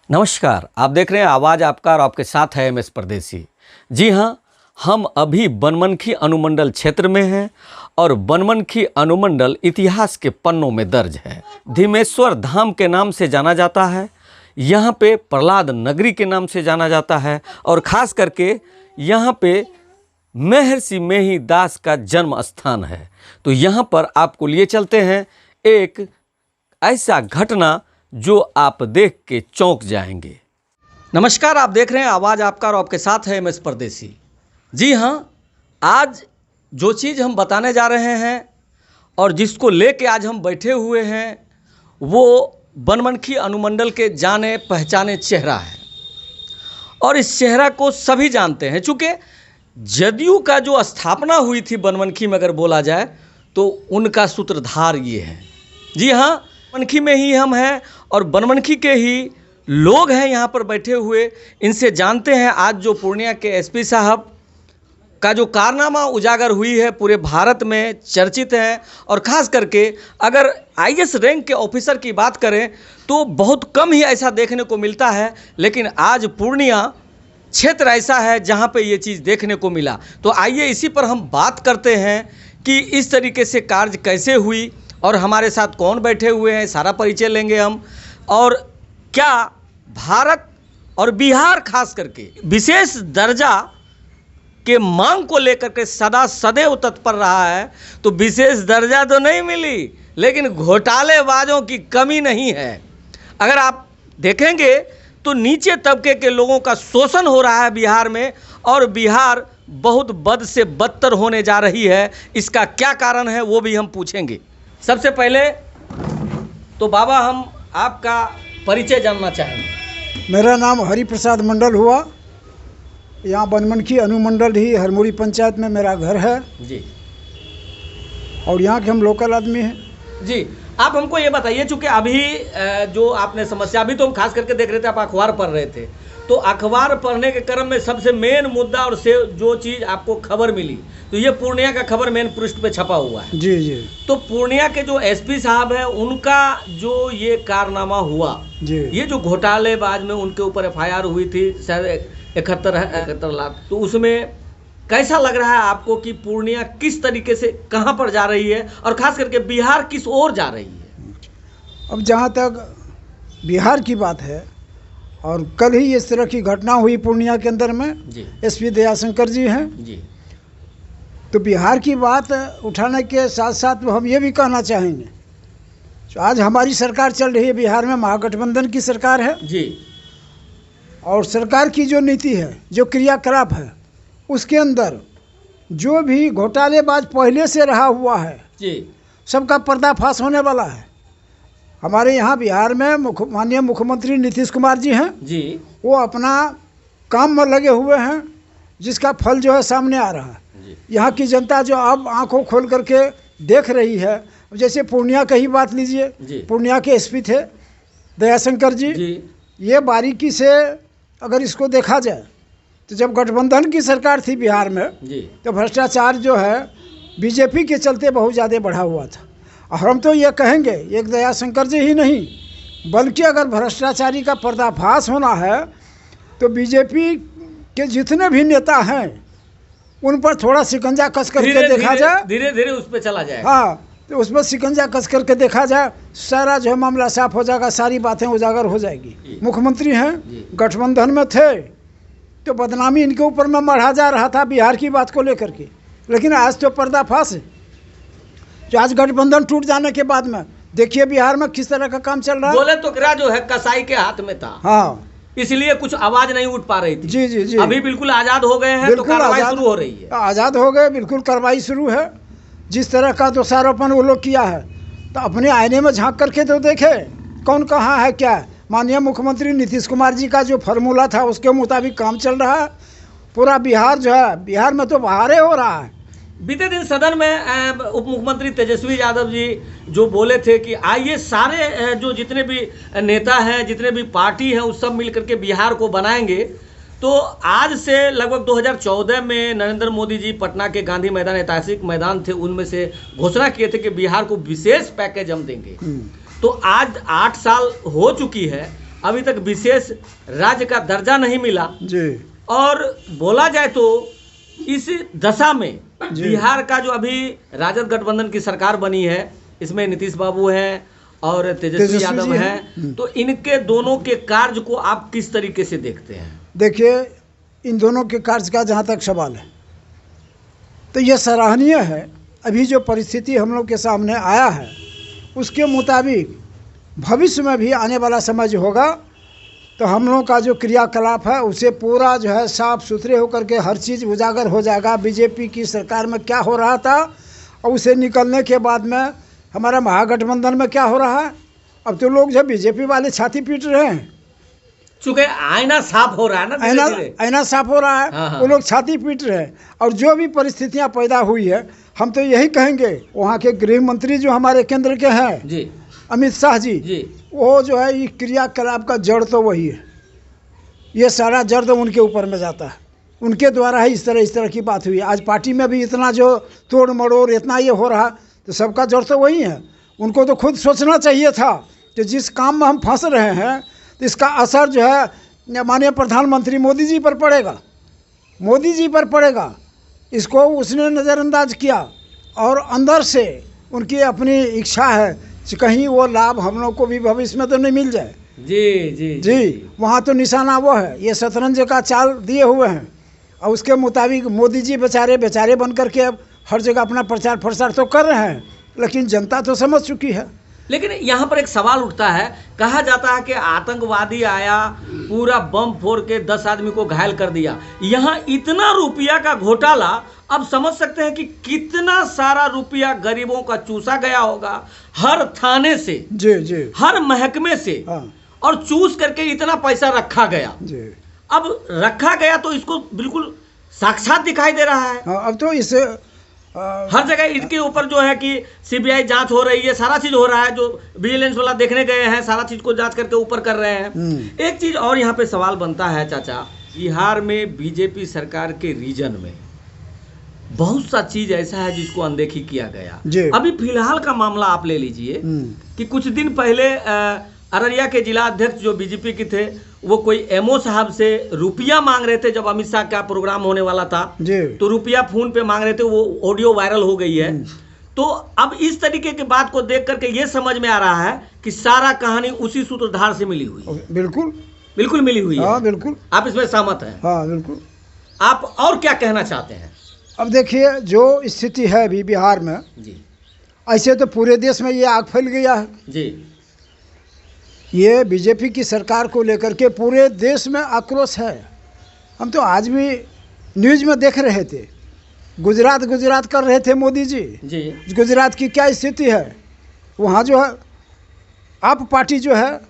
नमस्कार, आप देख रहे हैं आवाज़ आपका और आपके साथ है MS परदेसी। जी हाँ, हम अभी बनमनखी अनुमंडल क्षेत्र में हैं और बनमनखी अनुमंडल इतिहास के पन्नों में दर्ज है। धीमेश्वर धाम के नाम से जाना जाता है, यहाँ पे प्रहलाद नगरी के नाम से जाना जाता है और ख़ास करके यहाँ पे महर्षि मेही दास का जन्म स्थान है। तो यहाँ पर आपको लिए चलते हैं एक ऐसा घटना जो आप देख के चौंक जाएंगे। नमस्कार, आप देख रहे हैं आवाज़ आपका और आपके साथ है MS परदेसी। जी हाँ, आज जो चीज़ हम बताने जा रहे हैं और जिसको लेके आज हम बैठे हुए हैं वो बनमनखी अनुमंडल के जाने पहचाने चेहरा है और इस चेहरा को सभी जानते हैं। चूँकि जदयू का जो स्थापना हुई थी बनमनखी में अगर बोला जाए तो उनका सूत्रधार ये है। जी हाँ, बनमनखी में ही हम हैं और बनमनखी के ही लोग हैं यहाँ पर बैठे हुए। इनसे जानते हैं आज जो पूर्णिया के SP साहब का जो कारनामा उजागर हुई है पूरे भारत में चर्चित है और ख़ास करके अगर IAS रैंक के ऑफिसर की बात करें तो बहुत कम ही ऐसा देखने को मिलता है, लेकिन आज पूर्णिया क्षेत्र ऐसा है जहाँ पे ये चीज़ देखने को मिला। तो आइए इसी पर हम बात करते हैं कि इस तरीके से कार्य कैसे हुई और हमारे साथ कौन बैठे हुए हैं, सारा परिचय लेंगे हम। और क्या भारत और बिहार खास करके विशेष दर्जा के मांग को लेकर के सदा सदैव तत्पर रहा है। तो विशेष दर्जा तो नहीं मिली, लेकिन घोटालेबाजों की कमी नहीं है। अगर आप देखेंगे तो नीचे तबके के लोगों का शोषण हो रहा है बिहार में और बिहार बहुत बद से बदतर होने जा रही है। इसका क्या कारण है वो भी हम पूछेंगे। सबसे पहले तो बाबा हम आपका परिचय जानना चाहेंगे। मेरा नाम हरिप्रसाद मंडल हुआ। यहाँ बनमनखी अनुमंडल ही हरमोरी पंचायत में मेरा घर है जी और यहाँ के हम लोकल आदमी हैं। जी, आप हमको ये बताइए, चूँकि अभी जो आपने समस्या, अभी तो हम खास करके देख रहे थे आप अखबार पढ़ रहे थे, तो अखबार पढ़ने के क्रम में सबसे मेन मुद्दा और से जो चीज़ आपको खबर मिली तो ये पूर्णिया का खबर मेन पृष्ठ पे छपा हुआ है। जी जी। तो पूर्णिया के जो SP साहब हैं उनका जो ये कारनामा हुआ जी, ये जो घोटालेबाज में उनके ऊपर FIR हुई थी शायद 71 लाख, तो उसमें कैसा लग रहा है आपको कि पूर्णिया किस तरीके से कहाँ पर जा रही है और खास करके बिहार किस ओर जा रही है? अब जहाँ तक बिहार की बात है और कल ही इस तरह की घटना हुई पूर्णिया के अंदर में जी SP दयाशंकर जी हैं। जी तो बिहार की बात उठाने के साथ साथ हम ये भी कहना चाहेंगे तो आज हमारी सरकार चल रही है बिहार में, महागठबंधन की सरकार है जी और सरकार की जो नीति है, जो क्रियाकलाप है, उसके अंदर जो भी घोटालेबाज पहले से रहा हुआ है जी सबका पर्दाफाश होने वाला है। हमारे यहाँ बिहार में माननीय मुख्यमंत्री नीतीश कुमार जी हैं, जी वो अपना काम में लगे हुए हैं जिसका फल जो है सामने आ रहा है। यहाँ की जनता जो अब आंखों खोल करके देख रही है, जैसे पूर्णिया का ही बात लीजिए, पूर्णिया के SP थे दयाशंकर जी। ये बारीकी से अगर इसको देखा जाए तो जब गठबंधन की सरकार थी बिहार में तो भ्रष्टाचार जो है BJP के चलते बहुत ज़्यादा बढ़ा हुआ था। और हम तो ये कहेंगे एक दयाशंकर जी ही नहीं बल्कि अगर भ्रष्टाचारी का पर्दाफाश होना है तो BJP के जितने भी नेता हैं उन पर थोड़ा शिकंजा कस करके देखा जाए, धीरे धीरे उस पर चला जाए। हाँ, तो उस पर शिकंजा कस करके देखा जाए, सारा जो मामला साफ हो जाएगा, सारी बातें उजागर हो जाएगी। मुख्यमंत्री हैं, गठबंधन में थे तो बदनामी इनके ऊपर में मढ़ा जा रहा था बिहार की बात को लेकर के, लेकिन आज तो पर्दाफाश है। जो आज गठबंधन टूट जाने के बाद में देखिए बिहार में किस तरह का काम चल रहा है। बोले तो क्या जो है कसाई के हाथ में था, हाँ, इसलिए कुछ आवाज नहीं उठ पा रही थी। जी जी जी। अभी बिल्कुल आज़ाद हो गए हैं तो कार्रवाई शुरू हो रही है। आज़ाद हो गए, बिल्कुल कार्रवाई शुरू है। जिस तरह का दोषारोपण वो लोग किया है तो अपने आईने में झांक करके तो देखे कौन कहाँ है क्या है। माननीय मुख्यमंत्री नीतीश कुमार जी का जो फार्मूला था उसके मुताबिक काम चल रहा है। पूरा बिहार जो है, बिहार में तो बहारे हो रहा है। बीते दिन सदन में उप मुख्यमंत्री तेजस्वी यादव जी जो बोले थे कि आइए सारे जो जितने भी नेता हैं, जितने भी पार्टी हैं, उस सब मिल करके बिहार को बनाएंगे। तो आज से लगभग 2014 में नरेंद्र मोदी जी पटना के गांधी मैदान, ऐतिहासिक मैदान थे, उनमें से घोषणा किए थे कि बिहार को विशेष पैकेज हम देंगे। तो आज 8 साल हो चुकी है, अभी तक विशेष राज्य का दर्जा नहीं मिला जी। और बोला जाए तो इस दशा में बिहार का जो अभी राजद गठबंधन की सरकार बनी है, इसमें नीतीश बाबू हैं और तेजस्वी यादव हैं, तो इनके दोनों के कार्य को आप किस तरीके से देखते हैं? देखिए, इन दोनों के कार्य का जहाँ तक सवाल है तो यह सराहनीय है। अभी जो परिस्थिति हम लोग के सामने आया है उसके मुताबिक भविष्य में भी आने वाला समय जो होगा तो हम लोगों का जो क्रियाकलाप है उसे पूरा जो है साफ सुथरे होकर के हर चीज़ उजागर हो जाएगा। बीजेपी की सरकार में क्या हो रहा था और उसे निकलने के बाद में हमारा महागठबंधन में क्या हो रहा है। अब तो लोग जो बीजेपी वाले छाती पीट रहे हैं, चूंकि आईना साफ हो रहा है ना, आईना साफ हो रहा है। हाँ। वो लोग छाती पीट रहे हैं। और जो भी परिस्थितियां पैदा हुई है, हम तो यही कहेंगे, वहाँ के गृह मंत्री जो हमारे केंद्र के हैं जी, अमित शाह जी, वो जो है ये क्रियाकलाप का जड़ तो वही है। ये सारा जड़ तो उनके ऊपर में जाता है, उनके द्वारा ही इस तरह की बात हुई। आज पार्टी में भी इतना जो तोड़ मड़ोड़ इतना ये हो रहा तो सबका जड़ तो वही है। उनको तो खुद सोचना चाहिए था कि जिस काम में हम फंस रहे हैं तो इसका असर जो है माननीय प्रधानमंत्री मोदी जी पर पड़ेगा, मोदी जी पर पड़ेगा। इसको उसने नज़रअंदाज किया और अंदर से उनकी अपनी इच्छा है कि कहीं वो लाभ हम लोग को भी भविष्य में तो नहीं मिल जाए। जी, वहाँ तो निशाना वो है, ये शतरंज का चाल दिए हुए हैं और उसके मुताबिक मोदी जी बेचारे बन करके अब हर जगह अपना प्रचार प्रसार तो कर रहे हैं, लेकिन जनता तो समझ चुकी है। लेकिन यहाँ पर एक सवाल उठता है, कहा जाता है कि आतंकवादी आया, पूरा बम फोड़ के 10 आदमी को घायल कर दिया। यहाँ इतना रुपया का घोटाला, अब समझ सकते हैं कि कितना सारा रुपया गरीबों का चूसा गया होगा, हर थाने से जी, हर महकमे से। हाँ। और चूस करके इतना पैसा रखा गया जी। अब रखा गया तो इसको बिल्कुल साक्षात दिखाई दे रहा है। हाँ, अब तो इसे हर जगह इसके ऊपर जो है कि सीबीआई जांच हो रही है, सारा चीज हो रहा है, जो विजिलेंस वाला देखने गए हैं सारा चीज को जांच करके ऊपर कर रहे हैं। एक चीज और यहाँ पे सवाल बनता है चाचा, बिहार में बीजेपी सरकार के रीजन में बहुत सा चीज ऐसा है जिसको अनदेखी किया गया। अभी फिलहाल का मामला आप ले लीजिए कि कुछ दिन पहले अररिया के जिला अध्यक्ष जो बीजेपी के थे, वो कोई एमओ साहब से रुपया मांग रहे थे। जब अमित शाह का प्रोग्राम होने वाला था तो रुपया फोन पे मांग रहे थे, वो ऑडियो वायरल हो गई है। तो अब इस तरीके की बात को देख करके ये समझ में आ रहा है कि सारा कहानी उसी सूत्रधार से मिली हुई। बिल्कुल मिली हुई है। हाँ, बिल्कुल। आप इसमें सहमत हैं? हाँ, बिल्कुल। आप और क्या कहना चाहते हैं? अब देखिए, जो स्थिति है अभी बिहार में जी, ऐसे तो पूरे देश में ये आग फैल गया है जी। ये बीजेपी की सरकार को लेकर के पूरे देश में आक्रोश है। हम तो आज भी न्यूज़ में देख रहे थे, गुजरात कर रहे थे मोदी जी। गुजरात की क्या स्थिति है, वहाँ जो है आप पार्टी जो है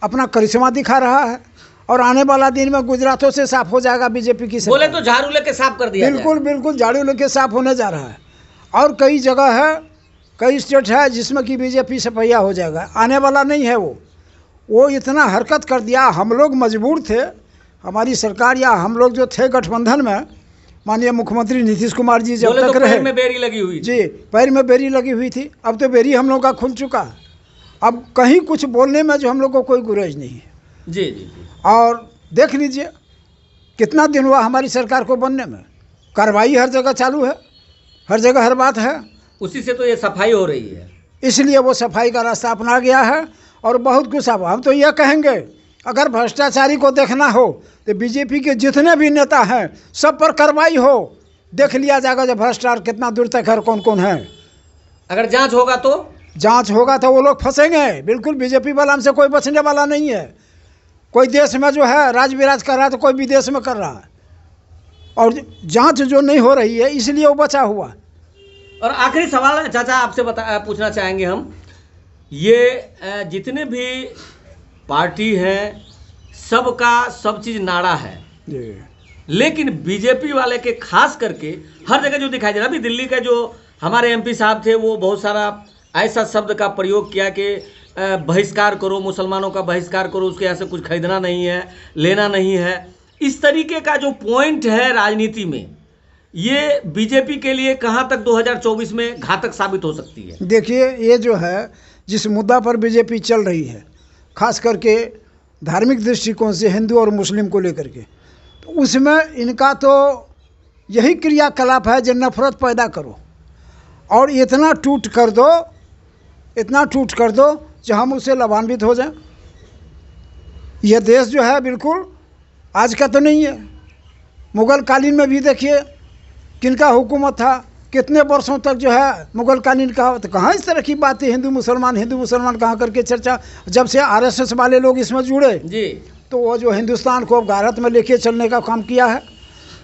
अपना करिश्मा दिखा रहा है और आने वाला दिन में गुजरातों से साफ हो जाएगा बीजेपी की सरकार। बोले तो झाड़ू लेके साफ कर दिया। बिल्कुल झाड़ू लेके साफ होने जा रहा है। और कई जगह है, कई स्टेट है जिसमें कि बीजेपी सफैया हो जाएगा। आने वाला नहीं है वो इतना हरकत कर दिया। हम लोग मजबूर थे, हमारी सरकार या हम लोग जो थे गठबंधन में, माननीय मुख्यमंत्री नीतीश कुमार जी जब तक रहे, पैर में बेरी लगी हुई जी, पैर में बेरी लगी हुई थी। अब तो बेरी हम लोग का खुल चुका है। अब कहीं कुछ बोलने में जो हम लोग को कोई गुरेज नहीं है। जी। और देख लीजिए कितना दिन हुआ हमारी सरकार को बनने में, कार्रवाई हर जगह चालू है, हर जगह हर बात है। उसी से तो ये सफाई हो रही है, इसलिए वो सफाई का रास्ता अपना गया है और बहुत कुछ। अब हम तो ये कहेंगे, अगर भ्रष्टाचारी को देखना हो तो बीजेपी के जितने भी नेता हैं सब पर कार्रवाई हो, देख लिया जाएगा जब भ्रष्टाचार कितना दूर तक है, कौन कौन है। अगर जांच होगा तो वो लोग फंसेंगे। बिल्कुल बीजेपी वाला हमसे कोई बचने वाला नहीं है। कोई देश में जो है राज विराज कर रहा है तो कोई विदेश में कर रहा है, और जांच जो नहीं हो रही है इसलिए वो बचा हुआ। और आखिरी सवाल चाचा आपसे पूछना चाहेंगे हम, ये जितने भी पार्टी हैं सबका सब चीज़ नाड़ा है, लेकिन बीजेपी वाले के खास करके हर जगह जो दिखाई दे रहा है। अभी दिल्ली के जो हमारे एमपी साहब थे वो बहुत सारा ऐसा शब्द का प्रयोग किया कि बहिष्कार करो, मुसलमानों का बहिष्कार करो, उसके यहाँ से कुछ खरीदना नहीं है, लेना नहीं है। इस तरीके का जो पॉइंट है राजनीति में, ये बीजेपी के लिए कहाँ तक 2024 में घातक साबित हो सकती है? देखिए, ये जो है जिस मुद्दा पर बीजेपी चल रही है, खास करके धार्मिक दृष्टिकोण से हिंदू और मुस्लिम को लेकर के, तो उसमें इनका तो यही क्रियाकलाप है जो नफरत पैदा करो और इतना टूट कर दो जो हम उससे लाभान्वित हो जाएं। यह देश जो है बिल्कुल आज का तो नहीं है। मुग़ल कालीन में भी देखिए किनका हुकूमत था, कितने वर्षों तक जो है मुग़ल कालीन का, तो कहाँ इस तरह की बातें हिंदू मुसलमान कहाँ करके चर्चा। जब से आरएसएस वाले लोग इसमें जुड़े जी, तो वो जो हिंदुस्तान को अब भारत में लेके चलने का काम किया है,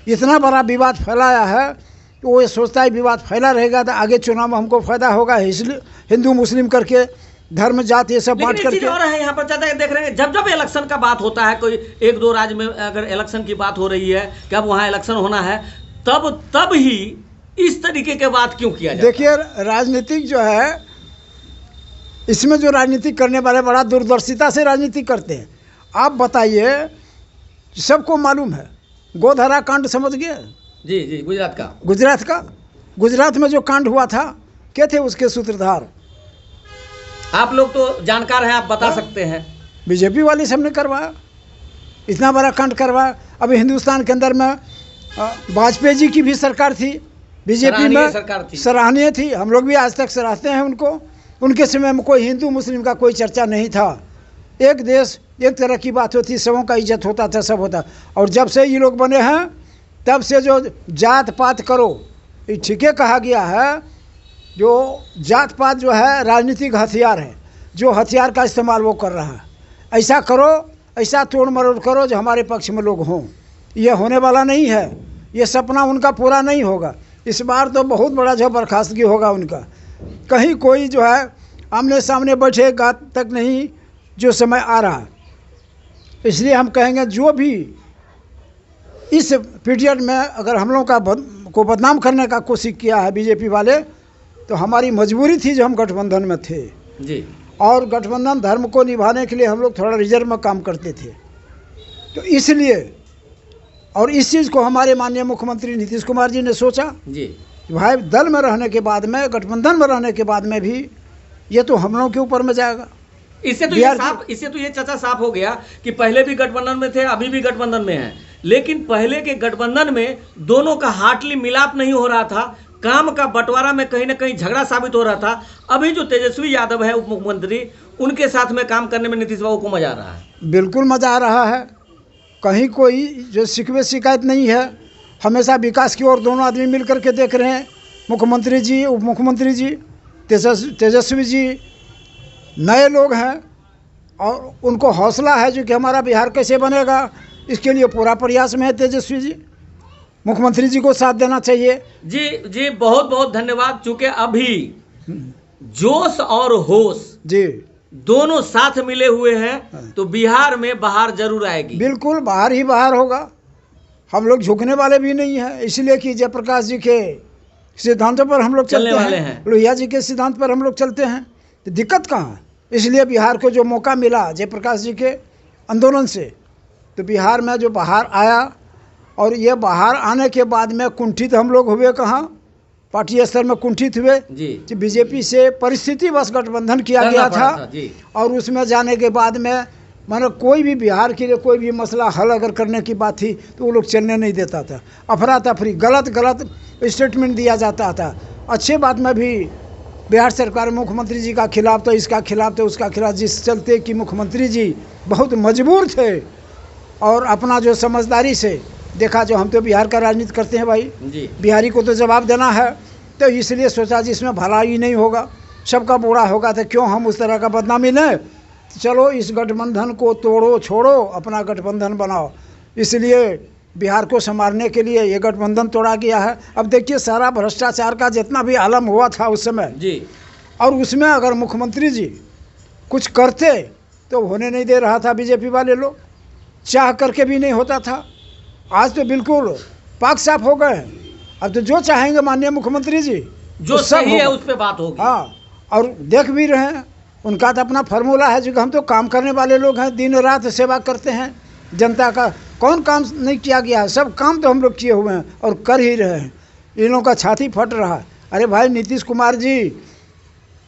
इतना बड़ा विवाद फैलाया है कि वो ये सोचता है विवाद फैला रहेगा तो आगे चुनाव में हमको फ़ायदा होगा, इसलिए हिंदू मुस्लिम करके धर्म जात ये सब बांट लेकिन एक चीज करके। और है यहाँ पर चाचा, देख रहे हैं जब जब इलेक्शन का बात होता है, कोई एक दो राज्य में अगर इलेक्शन की बात हो रही है कि अब वहाँ इलेक्शन होना है, तब ही इस तरीके के बात क्यों किया जाता है? देखिए राजनीतिक जो है, इसमें जो राजनीति करने वाले बड़ा दूरदर्शिता से राजनीति करते हैं। आप बताइए, सबको मालूम है गोधरा कांड, समझ गए? जी जी, गुजरात में जो कांड हुआ था, क्या थे उसके सूत्रधार? आप लोग तो जानकार हैं, आप बता सकते हैं। बीजेपी वाले सबने करवाया, इतना बड़ा कांड करवाया। अभी हिंदुस्तान के अंदर में वाजपेयी जी की भी सरकार थी, बीजेपी में सरकार थी, सराहनीय थी। हम लोग भी आज तक सराहते हैं उनको। उनके समय में कोई हिंदू मुस्लिम का कोई चर्चा नहीं था। एक देश एक तरह की बात होती, सबों का इज्जत होता था, सब होता। और जब से ये लोग बने हैं तब से जो जात पात करो, ये ठीक है कहा गया है, जो जात पात जो है राजनीतिक हथियार है, जो हथियार का इस्तेमाल वो कर रहा है। ऐसा करो, ऐसा तोड़ मरोड़ करो जो हमारे पक्ष में लोग हों। ये होने वाला नहीं है, ये सपना उनका पूरा नहीं होगा। इस बार तो बहुत बड़ा जो बर्खास्तगी होगा उनका। कहीं कोई जो है आमने सामने बैठेगा तक नहीं, जो समय आ रहा है। इसलिए हम कहेंगे जो भी इस पीरियड में अगर हम लोगों को बदनाम करने का कोशिश किया है बीजेपी वाले, तो हमारी मजबूरी थी जो हम गठबंधन में थे जी। और गठबंधन धर्म को निभाने के लिए हम लोग थोड़ा रिजर्व में काम करते थे। तो इसलिए, और इस चीज़ को हमारे माननीय मुख्यमंत्री नीतीश कुमार जी ने सोचा जी, भाई दल में रहने के बाद में, गठबंधन में रहने के बाद में भी ये तो हम लोगों के ऊपर में जाएगा। इससे तो ये चाचा साफ हो गया कि पहले भी गठबंधन में थे, अभी भी गठबंधन में हैं। लेकिन पहले के गठबंधन में दोनों का हार्टली मिलाप नहीं हो रहा था, काम का बंटवारा में कहीं ना कहीं झगड़ा साबित हो रहा था। अभी जो तेजस्वी यादव है उप मुख्यमंत्री, उनके साथ में काम करने में नीतीश बाबू को मजा आ रहा है। बिल्कुल मज़ा आ रहा है, कहीं कोई जो शिकायत नहीं है। हमेशा विकास की ओर दोनों आदमी मिल करके देख रहे हैं। मुख्यमंत्री जी, उप मुख्यमंत्री जी, तेजस्वी जी नए लोग हैं और उनको हौसला है जो कि हमारा बिहार कैसे बनेगा, इसके लिए पूरा प्रयास में है तेजस्वी जी। मुख्यमंत्री जी को साथ देना चाहिए। जी जी, बहुत बहुत धन्यवाद। चूँकि अभी जोश और होश जी दोनों साथ मिले हुए हैं तो बिहार में बहार जरूर आएगी। बिल्कुल बाहर ही बाहर होगा। हम लोग झुकने वाले भी नहीं हैं, इसलिए कि जयप्रकाश जी के सिद्धांतों पर हम लोग चलते हैं, लोहिया जी के सिद्धांत पर हम लोग चलते हैं। तो दिक्कत कहाँ है? इसलिए बिहार को जो मौका मिला जयप्रकाश जी के आंदोलन से, तो बिहार में जो बाहर आया, और ये बाहर आने के बाद में कुंठित हम लोग हुए, कहाँ पार्टी स्तर में कुंठित हुए जी। बीजेपी से परिस्थिति बस गठबंधन किया गया था और उसमें जाने के बाद में मानो कोई भी बिहार के लिए कोई भी मसला हल अगर करने की बात थी तो वो लोग चलने नहीं देता था। अफरा तफरी, गलत स्टेटमेंट दिया जाता था। अच्छे बात में भी बिहार सरकार मुख्यमंत्री जी का खिलाफ, तो इसका खिलाफ, तो उसका खिलाफ, जिस चलते कि मुख्यमंत्री जी बहुत मजबूर थे और अपना जो समझदारी से देखा, जो हम तो बिहार का राजनीति करते हैं भाई जी, बिहारी को तो जवाब देना है, तो इसलिए सोचा जिसमें भलाई नहीं होगा, सबका बुरा होगा, तो क्यों हम उस तरह का बदनामी लें। चलो इस गठबंधन को तोड़ो छोड़ो, अपना गठबंधन बनाओ। इसलिए बिहार को संभालने के लिए ये गठबंधन तोड़ा गया है। अब देखिए सारा भ्रष्टाचार का जितना भी आलम हुआ था उस समय जी, और उसमें अगर मुख्यमंत्री जी कुछ करते तो होने नहीं दे रहा था बीजेपी वाले लोग, चाह करके भी नहीं होता था। आज तो बिल्कुल पाक साफ हो गए। अब तो जो चाहेंगे माननीय मुख्यमंत्री जी, जो सही है उस पर बात होगी। हाँ, और देख भी रहे हैं, उनका तो अपना फार्मूला है, जो हम तो काम करने वाले लोग हैं, दिन रात सेवा करते हैं जनता का। कौन काम नहीं किया गया है? सब काम तो हम लोग किए हुए हैं और कर ही रहे हैं। इन लोगों का छाती फट रहा है। अरे भाई नीतीश कुमार जी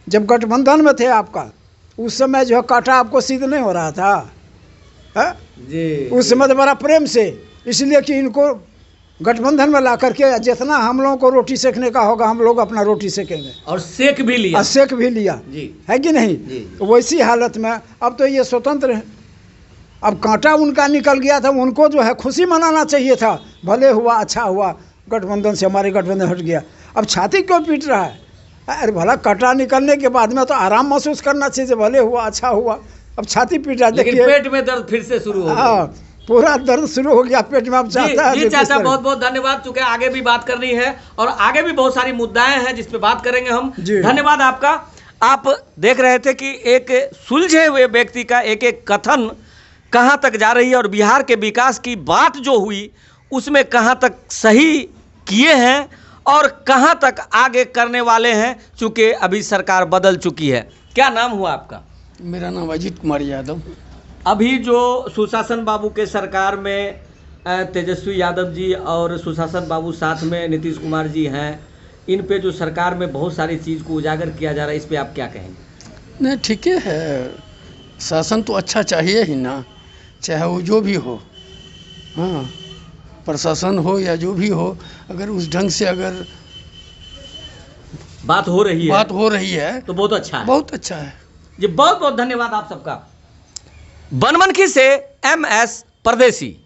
जब गठबंधन में थे आपका, उस समय जो कांटा आपको सिद्ध नहीं हो रहा था, है जी उस समय तो बड़ा प्रेम से, इसलिए कि इनको गठबंधन में ला करके जितना हम लोगों को रोटी सेकने का होगा हम लोग अपना रोटी सेकेंगे, और सेक भी लिया। और सेक भी लिया जी है कि नहीं। जी। तो वैसी हालत में अब तो ये स्वतंत्र है, अब कांटा उनका निकल गया था, उनको जो है खुशी मनाना चाहिए था, भले हुआ अच्छा हुआ गठबंधन से हमारे गठबंधन हट गया। अब छाती क्यों पीट रहा है? अरे भला कांटा निकलने के बाद में तो आराम महसूस करना चाहिए, भले हुआ अच्छा हुआ, अब छाती पीट रहा है। लेकिन देखिए पेट में दर्द फिर से शुरू हो गया। हाँ, पूरा दर्द शुरू हो गया पेट में। अब चाहता है जी कि किस चाचा, तरह- बहुत बहुत धन्यवाद। चूंकि आगे भी बात करनी है और आगे भी बहुत सारी मुद्दाएं हैं जिस पे बात करेंगे हम। जी। धन्यवाद आपका। आप देख रहे थे कि एक सुलझे हुए व्यक्ति का एक एक कथन कहां तक जा रही है और बिहार के विकास की बात जो हुई उसमें कहां तक सही किए हैं और कहां तक आगे करने वाले हैं, चूंकि अभी सरकार बदल चुकी है। क्या नाम हुआ आपका? मेरा नाम अजीत कुमार यादव। अभी जो सुशासन बाबू के सरकार में तेजस्वी यादव जी और सुशासन बाबू साथ में नीतीश कुमार जी हैं, इन पे जो सरकार में बहुत सारी चीज़ को उजागर किया जा रहा है, इस पे आप क्या कहेंगे? नहीं, ठीक है, शासन तो अच्छा चाहिए ही ना, चाहे वो जो भी हो। हाँ, प्रशासन हो या जो भी हो, अगर उस ढंग से अगर बात हो रही है तो बहुत अच्छा है। बहुत अच्छा है। जी बहुत बहुत धन्यवाद आप सबका। बनमनखी से MS परदेसी।